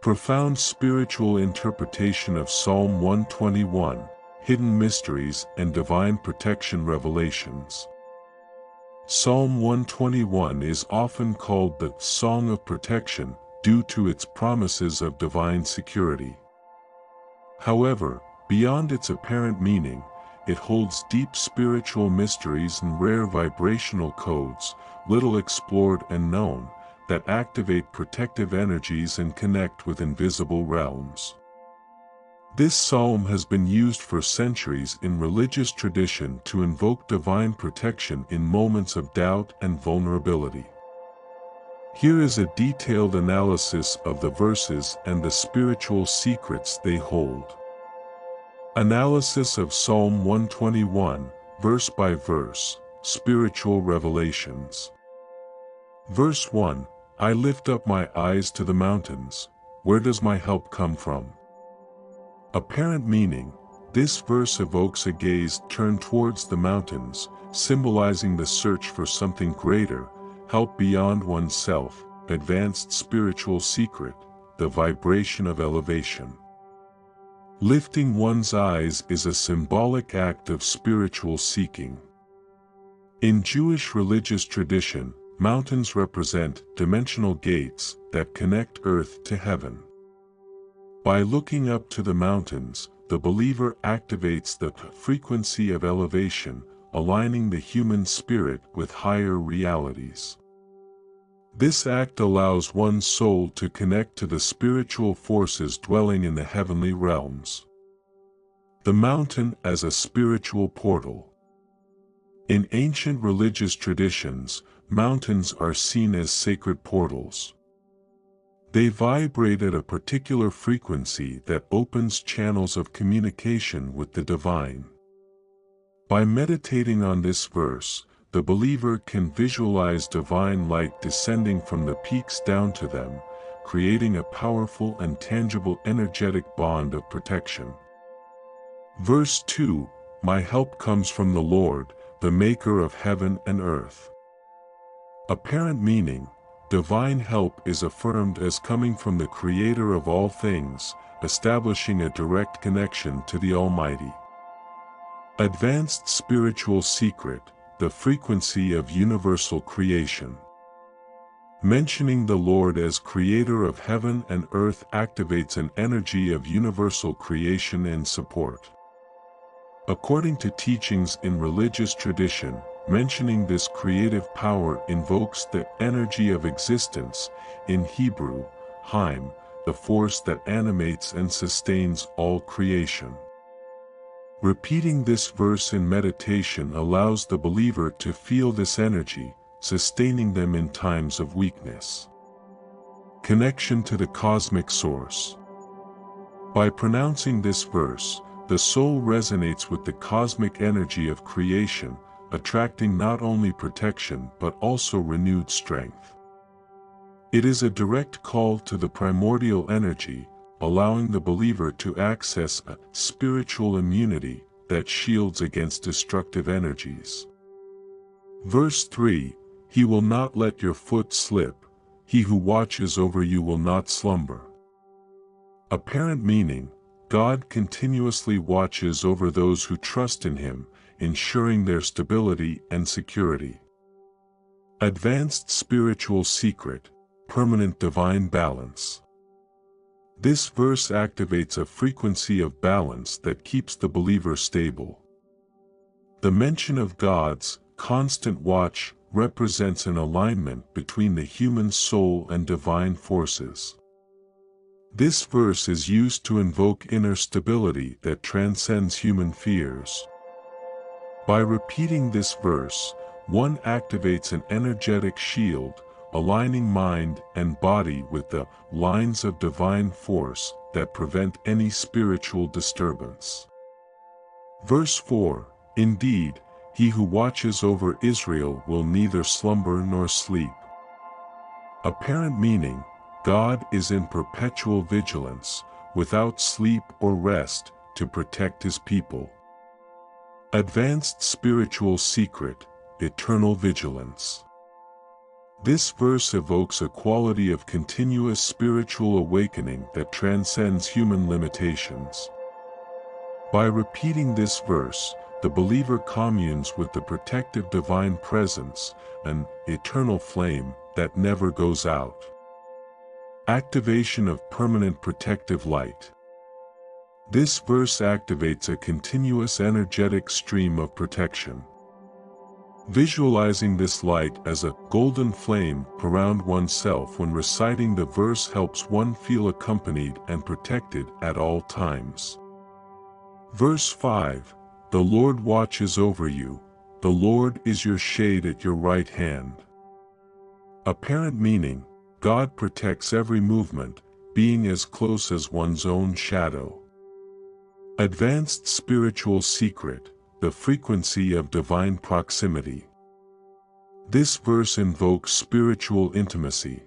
Profound spiritual interpretation of Psalm 121, hidden mysteries and divine protection revelations. Psalm 121 is often called the Song of Protection due to its promises of divine security. However, beyond its apparent meaning, it holds deep spiritual mysteries and rare vibrational codes, little explored and known, that activate protective energies and connect with invisible realms. This psalm has been used for centuries in religious tradition to invoke divine protection in moments of doubt and vulnerability. Here is a detailed analysis of the verses and the spiritual secrets they hold. Analysis of Psalm 121, verse by verse, spiritual revelations. Verse 1, I lift up my eyes to the mountains, where does my help come from? Apparent meaning, this verse evokes a gaze turned towards the mountains, symbolizing the search for something greater, help beyond oneself, advanced spiritual secret, the vibration of elevation. Lifting one's eyes is a symbolic act of spiritual seeking. In Jewish religious tradition, mountains represent dimensional gates that connect earth to heaven. By looking up to the mountains, the believer activates the frequency of elevation, aligning the human spirit with higher realities. This act allows one's soul to connect to the spiritual forces dwelling in the heavenly realms. The mountain as a spiritual portal. In ancient religious traditions, mountains are seen as sacred portals. They vibrate at a particular frequency that opens channels of communication with the divine. By meditating on this verse, the believer can visualize divine light descending from the peaks down to them, creating a powerful and tangible energetic bond of protection. Verse 2, my help comes from the Lord, the maker of heaven and earth. Apparent meaning, divine help is affirmed as coming from the Creator of all things, establishing a direct connection to the Almighty. Advanced spiritual secret, the frequency of universal creation. Mentioning the Lord as Creator of heaven and earth activates an energy of universal creation and support. According to teachings in religious tradition, mentioning this creative power invokes the energy of existence, in Hebrew, Haim, the force that animates and sustains all creation. Repeating this verse in meditation allows the believer to feel this energy, sustaining them in times of weakness. Connection to the cosmic source. By pronouncing this verse, the soul resonates with the cosmic energy of creation, attracting not only protection but also renewed strength. It is a direct call to the primordial energy, allowing the believer to access a spiritual immunity that shields against destructive energies. Verse 3, he will not let your foot slip, he who watches over you will not slumber. Apparent meaning, God continuously watches over those who trust in Him, ensuring their stability and security. Advanced spiritual secret, permanent divine balance. This verse activates a frequency of balance that keeps the believer stable. The mention of God's constant watch represents an alignment between the human soul and divine forces. This verse is used to invoke inner stability that transcends human fears. By repeating this verse, one activates an energetic shield, aligning mind and body with the lines of divine force that prevent any spiritual disturbance. Verse 4, indeed, he who watches over Israel will neither slumber nor sleep. Apparent meaning, God is in perpetual vigilance, without sleep or rest, to protect His people. Advanced spiritual secret, eternal vigilance. This verse evokes a quality of continuous spiritual awakening that transcends human limitations. By repeating this verse, the believer communes with the protective divine presence, an eternal flame that never goes out. Activation of permanent protective light. This verse activates a continuous energetic stream of protection. Visualizing this light as a golden flame around oneself when reciting the verse helps one feel accompanied and protected at all times. Verse 5, "The Lord watches over you, the Lord is your shade at your right hand." Apparent meaning: God protects every movement, being as close as one's own shadow. Advanced spiritual secret: the frequency of divine proximity. This verse invokes spiritual intimacy.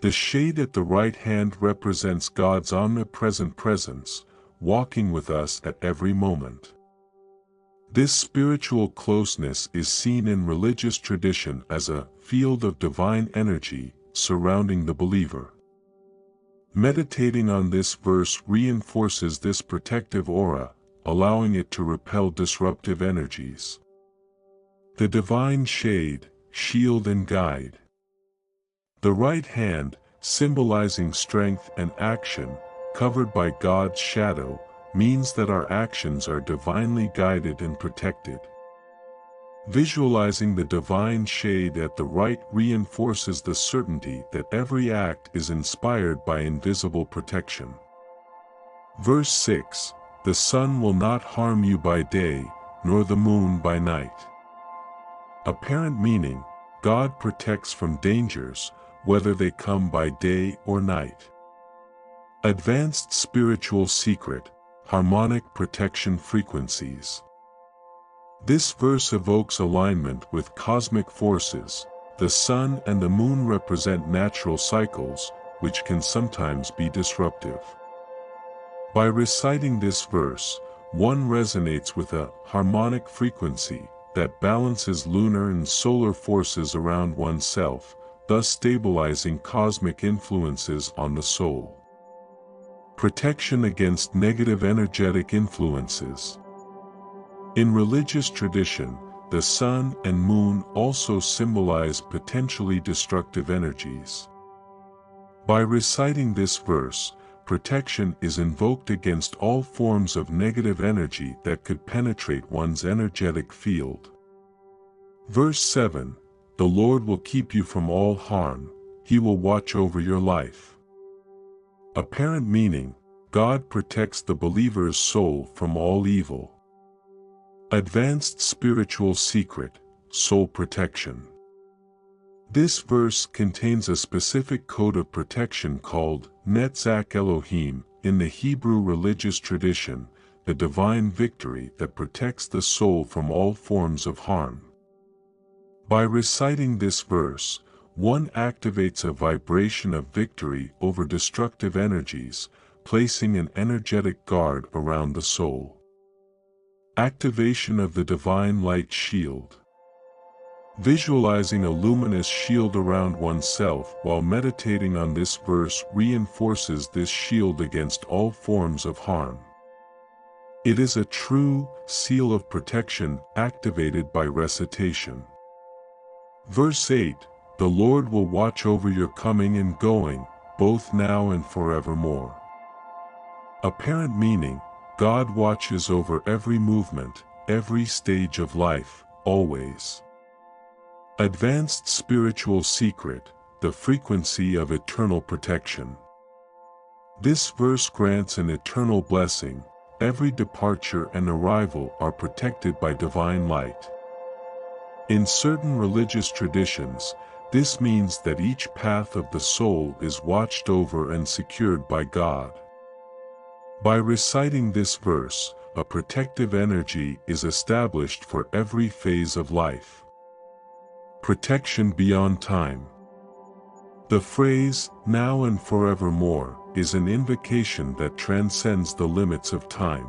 The shade at the right hand represents God's omnipresent presence, walking with us at every moment. This spiritual closeness is seen in religious tradition as a field of divine energy surrounding the believer. Meditating on this verse reinforces this protective aura, allowing it to repel disruptive energies. The divine shade, shield and guide. The right hand, symbolizing strength and action, covered by God's shadow, means that our actions are divinely guided and protected. Visualizing the divine shade at the right reinforces the certainty that every act is inspired by invisible protection. Verse 6, "The sun will not harm you by day, nor the moon by night." Apparent meaning: God protects from dangers, whether they come by day or night. Advanced spiritual secret: harmonic protection frequencies. This verse evokes alignment with cosmic forces. The sun and the moon represent natural cycles, which can sometimes be disruptive. By reciting this verse, one resonates with a harmonic frequency that balances lunar and solar forces around oneself, thus stabilizing cosmic influences on the soul. Protection against negative energetic influences. In religious tradition, the sun and moon also symbolize potentially destructive energies. By reciting this verse, protection is invoked against all forms of negative energy that could penetrate one's energetic field. Verse 7, "The Lord will keep you from all harm, He will watch over your life." Apparent meaning: God protects the believer's soul from all evil. Advanced spiritual secret: soul protection. This verse contains a specific code of protection called Netzach Elohim in the Hebrew religious tradition, the divine victory that protects the soul from all forms of harm. By reciting this verse, one activates a vibration of victory over destructive energies, placing an energetic guard around the soul. Activation of the divine light shield. Visualizing a luminous shield around oneself while meditating on this verse reinforces this shield against all forms of harm. It is a true seal of protection activated by recitation. Verse 8, "The Lord will watch over your coming and going, both now and forevermore." Apparent meaning: God watches over every movement, every stage of life, always. Advanced spiritual secret: the frequency of eternal protection. This verse grants an eternal blessing. Every departure and arrival are protected by divine light. In certain religious traditions, this means that each path of the soul is watched over and secured by God. By reciting this verse, a protective energy is established for every phase of life. Protection beyond time. The phrase, "now and forevermore," is an invocation that transcends the limits of time.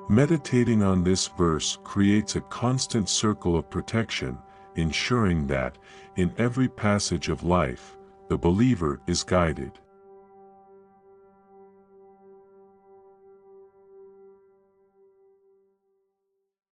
Meditating on this verse creates a constant circle of protection, ensuring that, in every passage of life, the believer is guided.